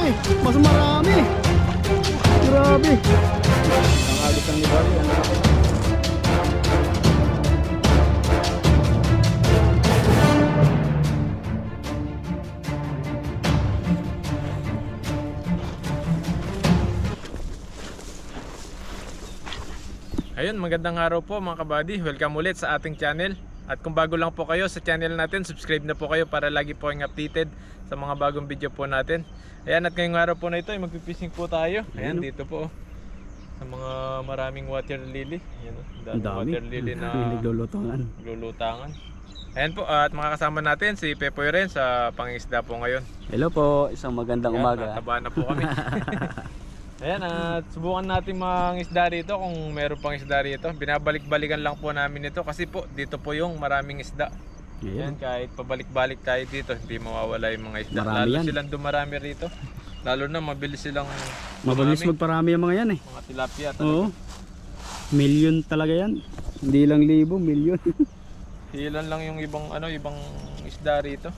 Mas marami. Grabe. Ang agos ng libari. Ayun, magandang araw po mga kabady. Welcome ulit sa ating channel. At kung bago lang po kayo sa channel natin, subscribe na po kayo para lagi po kayong updated sa mga bagong video po natin. Ayan, at ngayong araw po na ito ay magpipishing po tayo. Ayan, dito po sa mga maraming water lily. Ayan, dami water lily na naglulutangan. Ayan po, at makakasama natin si Pepoy rin sa pangingisda po ngayon. Hello po, isang magandang umaga. Nataba na po kami. Ayan, at subukan natin mga isda rito kung meron pang isda rito. Binabalik-balikan lang po namin ito kasi po dito po yung maraming isda. Ayan, kahit pabalik-balik tayo dito, hindi mawawala yung mga isda. Marami Lalo yan. silang dumarami rito. Lalo na mabilis silang Mabilis dumami. magparami yung mga yan eh. Mga tilapia talaga. Oo. Million talaga yan. Hindi lang libo, million. Ilan lang yung ibang ibang isda rito.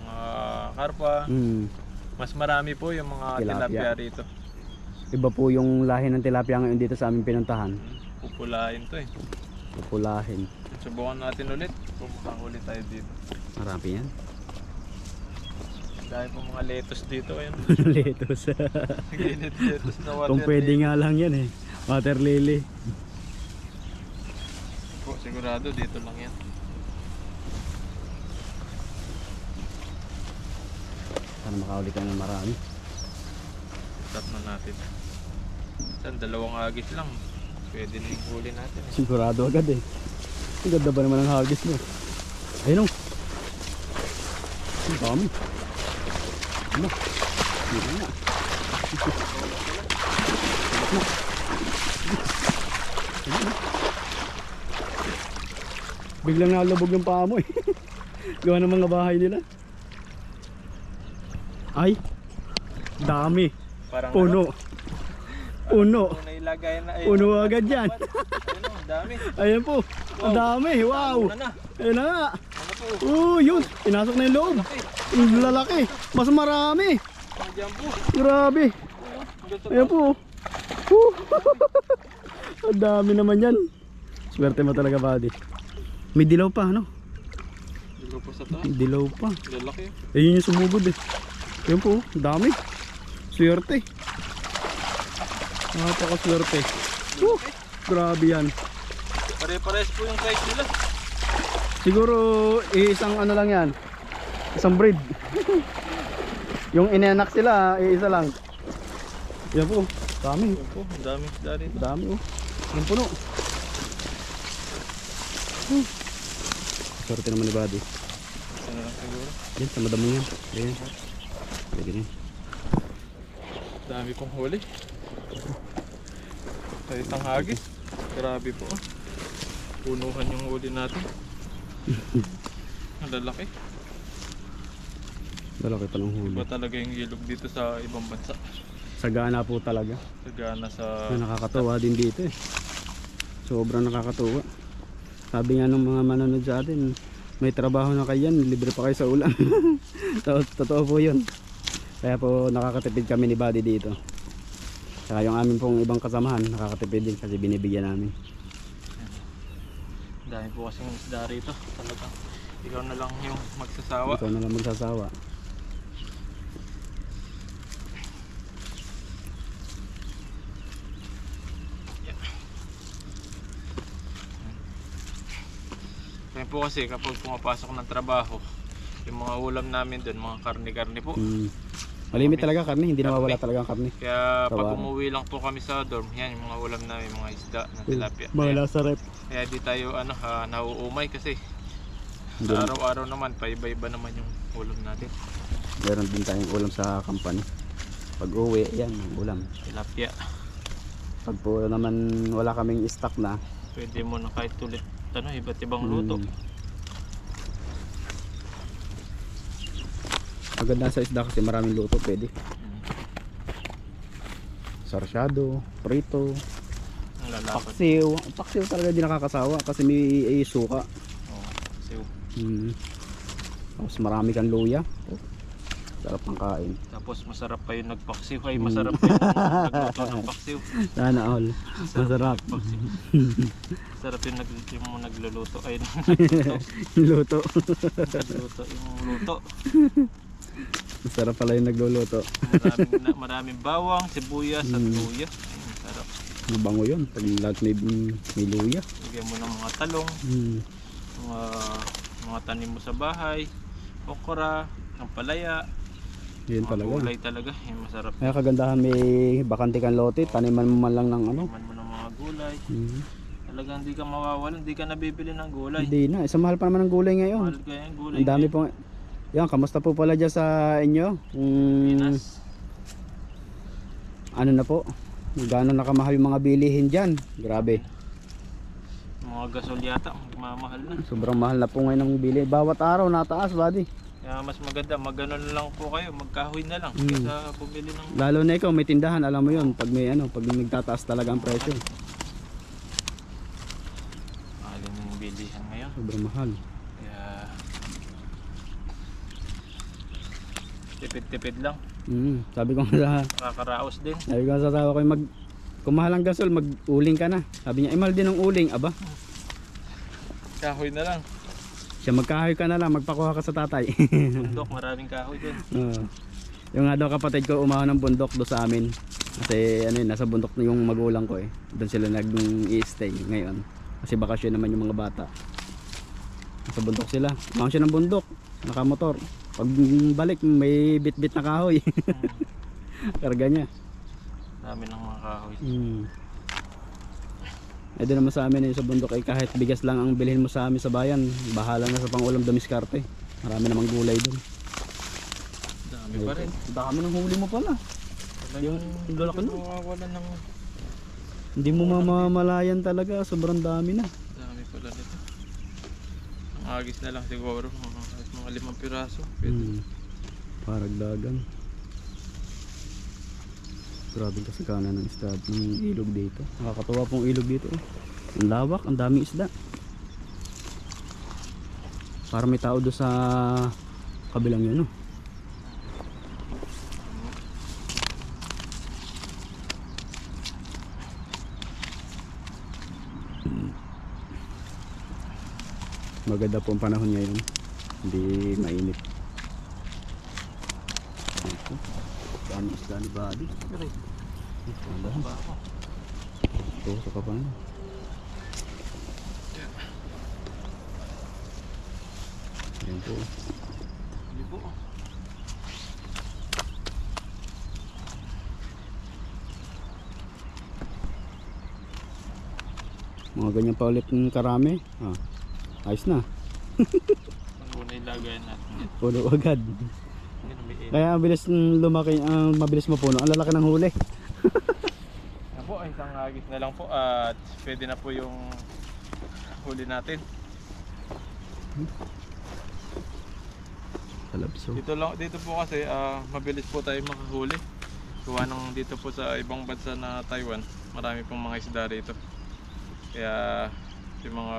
Mga karpa. Mas marami po yung mga tilapia rito. Iba po yung lahi ng tilapia ngayon dito sa aming pinuntahan. Pupulahin to eh. Pupulahin. Subukan natin ulit kung makahuli tayo dito. Marami yan. Dahil po mga lettuce dito ayun. Lettuce. Lettuce na water Kung pwede lily. nga lang yan eh. Water lily. Po, sigurado dito lang yan. Sana makahuli ka ng marami. Start na natin. Saan, dalawang agis lang. Pwede na yung huli natin eh. Sigurado agad eh. Ang ganda ba naman ang hagis mo? Ayun o. Ang dami. Ano? Hindi na. Biglang nalubog yung paa mo eh. Gawa ng mga bahay nila. Ay, dami. Parang Puno. Puno. Puno ilagay na Puno agad yan. Ayun o, dami. Ayan po. Ang dami. Wow. Ano na? Ayun na nga. Ano po? Yun. Pinasok na yung loob. Ang lalaki. Mas marami. Nandiyan po. Grabe. Ayan po. Ang dami naman yan. Swerte mo talaga, buddy. May dilaw pa, ano? Dilo po sa taas. Dilaw pa. Lalaki. Ayun yung sumugod eh. Ayan po. Ang dami. Swerte. Napakaswerte. Grabe yan. Pare-pares po yung size nila. Siguro isang ano lang yan. Isang breed. Yung inanak sila, isa lang. Yan po. Dami. Ayun po, ang dami isda rito. Dami oh. Yung puno. Swerte naman ni Buddy. Isa na lang siguro. Yan, sa madamo yan. Yan. Pwede rin. Dami pong huli. Sa isang hagis. Grabe po. Punuhan yung huli natin. Ang lalaki. Lalaki pa ng huli. Iba talaga yung ilog dito sa ibang bansa. Sagana po talaga. Sagana sa... Nakakatuwa din dito eh. Sobrang nakakatuwa. Sabi nga ng mga manonood sa atin, may trabaho na kayo yan, libre pa kayo sa ulam. Totoo po yun. Kaya po nakakatipid kami ni Buddy dito. Saka yung amin pong ibang kasamahan nakakatipid din kasi binibigyan namin. Dahil po kasing isda rito. Talagang ikaw na lang yung magsasawa. Ikaw na lang magsasawa. Kaya po kasi kapag pumapasok ng trabaho, yung mga ulam namin doon, mga karne-karne po. Malimit talaga karne, hindi nawawala talaga ang karne. Kaya pag Tawaran. umuwi lang po kami sa dorm, yan yung mga ulam namin, mga isda na tilapia. Mga nasa rep. Kaya di tayo nauumay kasi Hindi. sa araw-araw naman, paiba-iba naman yung ulam natin. Meron din tayong ulam sa company. Pag uwi, yan, ulam. Tilapia. Pag po naman wala kaming stock na, Pwede mo na kahit ulit iba't ibang luto. Maganda sa isda kasi maraming luto pwede. Sarsyado, prito, Ang lalapad. paksiw. Paksiw talaga hindi nakakasawa kasi may suka. Oo, siw. Tapos marami kang luya. Sarap ng kain. Tapos masarap pa yung nagpaksiw. Ay, masarap pa yung nagluto ng paksiw. Sana all. Masarap. Paksiw. Masarap yung, yung nagluluto. Ay, Luto. nagluluto. Yung luto. Masarap pala yung nagluluto. Maraming bawang, sibuyas at luya. Masarap. Mabango yun. Pag lahat may luya. Lagyan mo ng mga talong, mga tanim mo sa bahay, okra, ng palaya. Yun Mga talaga. gulay talaga. Yung masarap. Kaya kagandahan may bakante kang lote. Taniman mo man lang ng ano. Taniman mo ng mga gulay. Talagang hindi ka mawawalan, hindi ka nabibili ng gulay. Hindi na. Isa mahal pa naman ng gulay ngayon. Mahal kaya yung gulay. Ang dami po. Yan, kamusta po pala dyan sa inyo? Pinas. Ano na po? Gaano nakamahal yung mga bilihin dyan? Grabe. Mga gasol yata, magmamahal na. Sobrang mahal na po ngayon ng bili. Bawat araw nataas, buddy. Kaya mas maganda, mag-ganon lang po kayo, magkahoy na lang kaysa bumili ng... Lalo na ikaw, may tindahan, alam mo yun. Pag may ano, pag nagtataas talaga ang presyo. Mahalin na yung bilihan ngayon. Sobrang mahal. Kaya... tipid-tipid lang. Sabi ko nga sa... Kakaraos din. Sabi ko sa asawa ko, kung mahal ang gasol, mag-uling ka na. Sabi niya, mahal din ang uling. Aba, Kahoy na lang. siya magkahoy ka na lang, magpakuha ka sa tatay. Bundok, maraming kahoy din. Yung nga daw kapatid ko umahon ng bundok do sa amin. Kasi ano yun, nasa bundok na yung magulang ko eh. Doon sila nag-i-stay ngayon. Kasi bakasyon naman yung mga bata. Nasa bundok sila. Umahon siya ng bundok, nakamotor. Pag balik, may bit-bit na kahoy. Karga niya. Dami ng mga kahoy. Eh doon naman sa amin sa bundok ay kahit bigas lang ang bilhin mo sa amin sa bayan, bahala na sa pangulam damiskarte. Marami namang gulay doon. Dami pa rin. Dami ng huli mo pala. Yung lalaki no? Wala ng... Hindi mo mamamalayan talaga, sobrang dami na. Dami pala nito. Ang agis na lang siguro, mga 5 piraso. Pwede. Paragdagan. Grabe kasi kanan ng isda ng ilog dito. Nakakatawa pong ilog dito. Ang lawak, ang daming isda. Para may tao doon sa kabilang yun, no? Maganda po ang panahon ngayon. Hindi mainit. Ito. Dami isda ni Buddy. Tandahan. Ito, saka pa na. Ayan po. Hindi po. Mga ganyan pa ulit ng karami. Ayos na. Ang muna ilagayan natin. Puno agad. Kaya mabilis lumaki, mabilis mapuno. Ang lalaki ng huli. Yan po, isang agis na lang po at pwede na po yung huli natin. Kalabso. Dito po kasi mabilis po tayo makahuli. Gawa ng dito po sa ibang bansa na Taiwan, marami pong mga isda rito. Kaya yung mga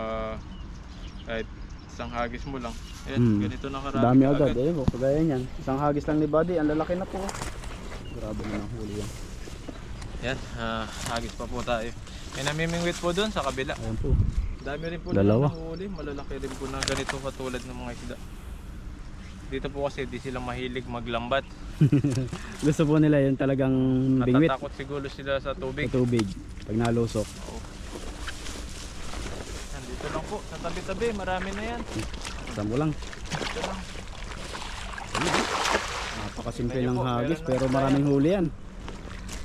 kahit isang hagis mo lang. Ayan, ganito na karami. Dami agad. Ayun po, kagaya niyan. Isang hagis lang ni Buddy, ang lalaki na po. Grabe na ng huli yan. Yan, hagis pa po tayo. May namimingwit po doon sa kabila. Ayan po. Dami rin po Dalawa. na huli, malalaki rin po na ganito katulad ng mga isda. Dito po kasi di sila mahilig maglambat. Gusto po nila yun talagang bingwit. Natatakot siguro sila sa tubig. Sa tubig. Pag nalusok. Yan, dito lang po, sa tabi-tabi, marami na yan. Tamo lang. Dito lang. Napakasimple Tingnan ng niyo po, hagis meron pero na maraming huli yan.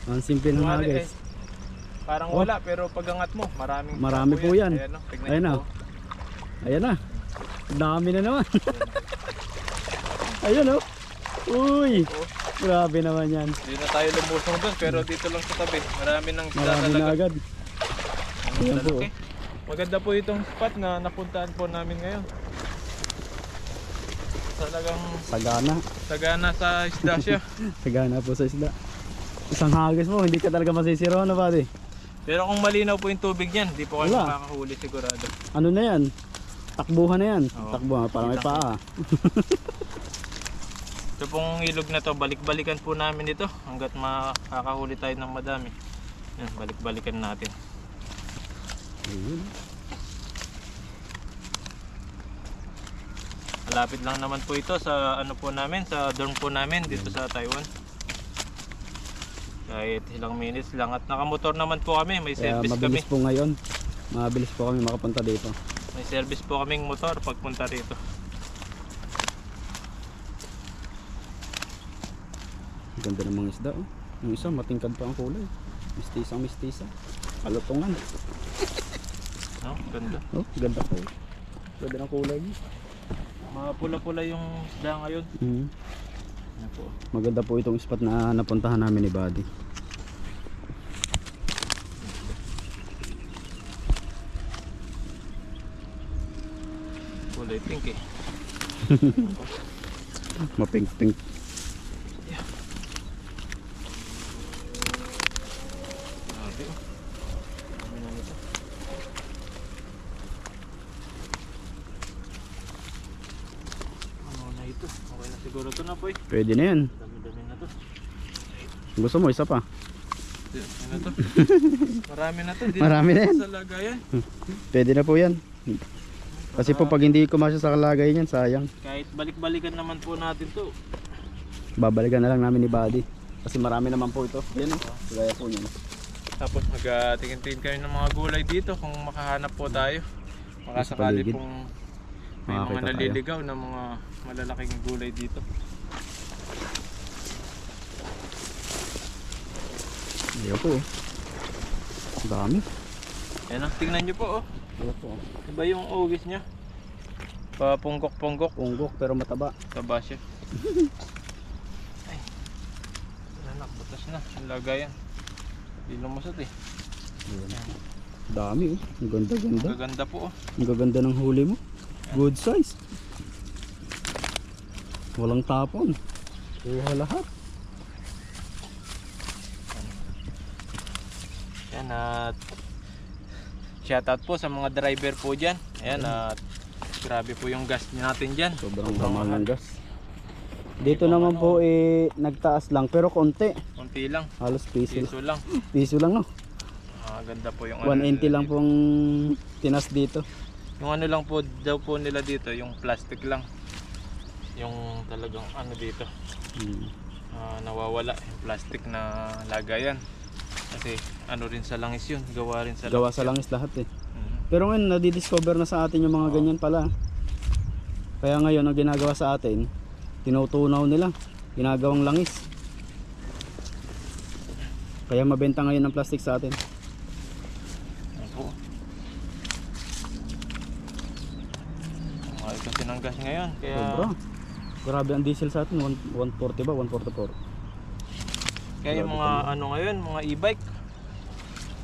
Ang simple ng Wala, hagis. Parang wala, pero pag angat mo, Marami po yan. Ayan, no? Tignan Ayan niyo na. po. Ayan na. Dami na naman. Ayun oh. Uy. Grabe naman yan. Hindi na tayo lumusong doon, pero dito lang sa tabi. Marami nang isda Marami na talaga. agad. Ayan po. Lalaki. Maganda po itong spot na napuntahan po namin ngayon. Talagang Sagana. sagana sa isda siya. Sagana po sa isda. Isang hagis mo, hindi ka talaga masisiro na Buddy. Pero kung malinaw po yung tubig niyan, hindi po kayo Wala. makakahuli sigurado. Ano na yan? Takbuhan na yan. Oo. Takbuhan, parang may Kita ko. paa. Ito pong ilog na to, balik-balikan po namin ito hanggat makakahuli tayo ng madami. Yan, balik-balikan natin. Ayun. Malapit lang naman po ito sa ano po namin, sa dorm po namin dito sa Taiwan. Kahit ilang minutes lang at nakamotor naman po kami, may Kaya service kami. mabilis po ngayon. Mabilis po kami makapunta dito. May service po kaming motor pagpunta rito. Ganda ng mga isda oh. Yung isa matingkad pa ang kulay. Mistisang. Kalutungan. No, ganda. Oh, ganda po. Ganda ng kulay niya. Mapula-pula yung isda ngayon. Yan po. Maganda po itong spot na napuntahan namin ni Buddy. Kulay pink eh. Mapink-pink. Grabe oh. Dami na nito. Ano na ito? Okay na siguro ito na po eh. Pwede na yan. Dami-dami na to. Gusto mo isa pa? Ano to? Marami na to. Di Marami na yan. Sa lagayan. Pwede na po yan. Kasi po pag hindi kumasya sa kalagay niyan, sayang. Kahit balik-balikan naman po natin to. Babalikan na lang namin ni Buddy. Kasi marami naman po ito. Yan o. Gaya po niya. Tapos magtingin-tingin kami ng mga gulay dito kung makahanap po tayo. Makasakali paligid. pong may Makakita mga tayo. naliligaw na mga malalaking gulay dito. Ayan po. Ang dami. Ayan o, tingnan nyo po oh. Ayan po. Iba yung ugis niya. Papunggok-punggok. Punggok pero mataba. Taba siya. Ay. Anak, butas na. Ang lagayan. Hindi lumusot eh. Ayan. Dami oh. Ang ganda-ganda. Magaganda po oh. Ang gaganda ng huli mo. Good size. Walang tapon. Kuha lahat. Yan at shoutout po sa mga driver po dyan. Ayan at grabe po yung gas natin dyan. Sobrang mahal ng gas. Dito naman po nagtaas lang pero konti. Konti lang. Halos piso. Piso lang. Piso lang no. Ganda po yung 180 lang pong tinas dito. Yung ano lang po daw po nila dito, yung plastic lang. Yung talagang ano dito. Nawawala yung plastic na lagayan. Kasi ano rin sa langis yun, gawa rin sa Gawa langis sa yun. langis lahat eh. Pero ngayon nadidiscover na sa atin yung mga ganyan pala. Kaya ngayon ang ginagawa sa atin, tinutunaw nila, ginagawang langis. Kaya mabenta ngayon ang plastic sa atin. Ano po. Mahal kasi ng gas ngayon. Kaya Sobra. Grabe ang diesel sa atin, 140 ba? 144. Kaya yung mga ano ngayon, mga e-bike,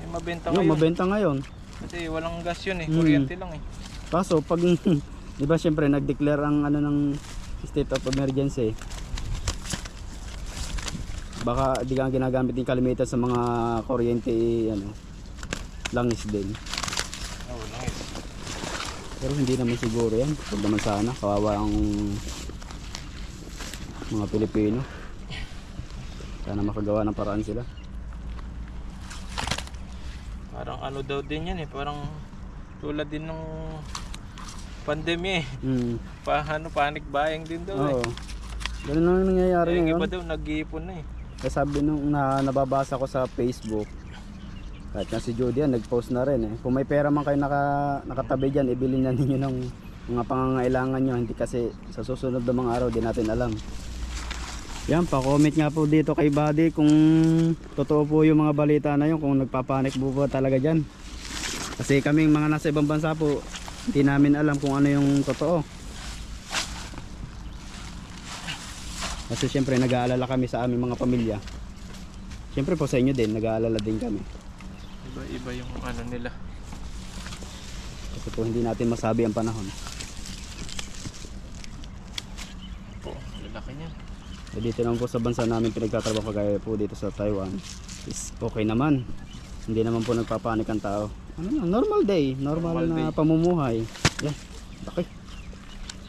may mabenta ngayon. Mabenta ngayon. Kasi walang gas yun eh, kuryente lang eh. Kaso pag di ba syempre nag-declare ang ano ng state of emergency. Baka di ka ginagamit din kalimitan sa mga kuryente ano langis din. Oo, langis. Pero hindi naman siguro yan. Huwag naman sana kawawa ang mga Pilipino. Sana makagawa ng paraan sila. Parang ano daw din yan eh, parang tulad din ng pandemya eh. Panic buying din daw eh. Oo. Ganun lang nangyayari Yung ngayon. iba daw nag-iipon na eh. Kaya sabi nung nababasa ko sa Facebook, kahit nga si Judy yan, nag-post na rin eh. Kung may pera man kayo nakatabi dyan, ibili na ninyo ng mga pangangailangan nyo. Hindi kasi sa susunod na mga araw, di natin alam. Yan, pa-comment nga po dito kay Buddy kung totoo po yung mga balita na yun, kung nagpapanik po talaga dyan. Kasi kaming mga nasa ibang bansa po, hindi namin alam kung ano yung totoo. Kasi syempre nag-aalala kami sa aming mga pamilya. Syempre po sa inyo din, nag-aalala din kami. Iba-iba yung ano nila. Kasi po hindi natin masabi ang panahon. Po, lalaki niya. Dito naman po sa bansa namin pinagtatrabaho kagaya po dito sa Taiwan is okay naman. Hindi naman po nagpapanik ang tao. Ano na, normal day, normal na day. pamumuhay. Yan, laki.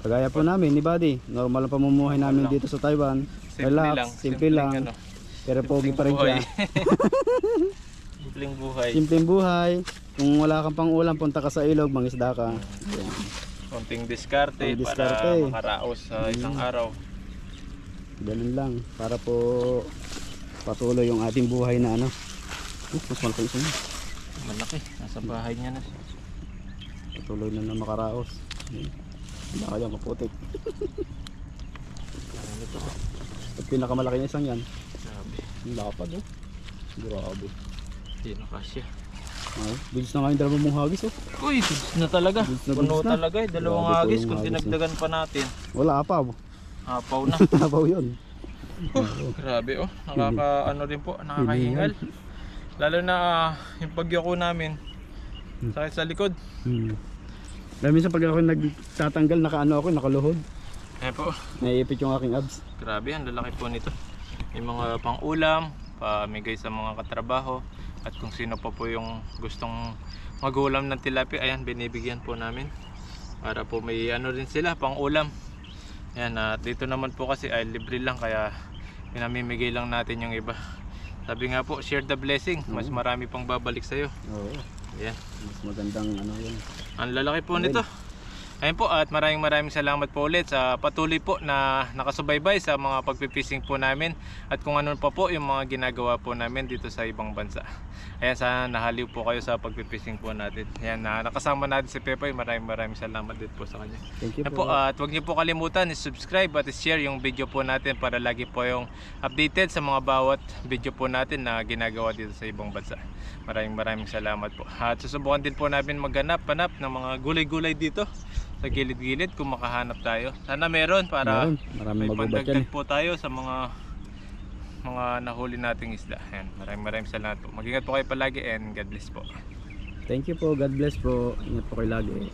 Kagaya po namin ni Buddy, normal ang pamumuhay namin dito sa Taiwan. Relax, simple lang. Ano, Pero pogi pa rin siya. simpleng buhay. Simpleng buhay. Kung wala kang pang ulam, punta ka sa ilog, mangisda ka. Ayan. Konting diskarte Konting para diskarte. makaraos sa isang araw. Ganun lang. Para po patuloy yung ating buhay na ano. Mas malaki isa niya. Malaki, nasa bahay niya na. Patuloy na makaraos. Hindi ka dyan kaputik. Ano to? Ito pinakamalaki na isang yan. Grabe. Ang lapad oh. Grabe. Hindi na kasya. Ay, bilis na nga yung dalawang mong hagis oh. Uy, bilis na talaga. Bilis na, Puno bilis na. talaga eh. Dalawang Grabe po hagis yung kung hagis dinagdagan pa natin. Wala apaw. Apaw na. Apaw yun. Grabe oh. Ano rin po, nakakahingal. Lalo na yung pagyako namin. Sakit sa likod. Dahil minsan pag ako nagtatanggal, nakaano ako, nakaluhod. Ayan po. Naiipit yung aking abs. Grabe, ang lalaki po nito. May mga pang-ulam, pamigay sa mga katrabaho. At kung sino pa po yung gustong mag-ulam ng tilapia, ayan, binibigyan po namin. Para po may ano rin sila, pang-ulam. Ayan, dito naman po kasi ay libre lang, kaya pinamimigay lang natin yung iba. Sabi nga po, share the blessing. Mas marami pang babalik sa'yo. Oo. Ayan. Mas magandang ano yun. Ang lalaki po nito. Ayun po, at maraming salamat po ulit sa patuloy po na nakasubaybay sa mga pagpipishing po namin at kung ano pa po yung mga ginagawa po namin dito sa ibang bansa. Ayan, sana nahaliw po kayo sa pagpipishing po natin. Ayan, nakasama natin si Pepoy. Maraming salamat din po sa kanya. Thank you Ayan po. po, at huwag niyo po kalimutan i-subscribe at i-share yung video po natin para lagi po yung updated sa mga bawat video po natin na ginagawa dito sa ibang bansa. Maraming salamat po. At susubukan din po namin maghanap-hanap ng mga gulay-gulay dito sa gilid-gilid kung makahanap tayo. Sana meron para Maraming may magubat yan pandagdag eh. po tayo sa mga nahuli nating isda. Ayan, maraming salamat po. Mag-ingat po kayo palagi and God bless po. Thank you po. God bless po. Ingat po kayo lagi.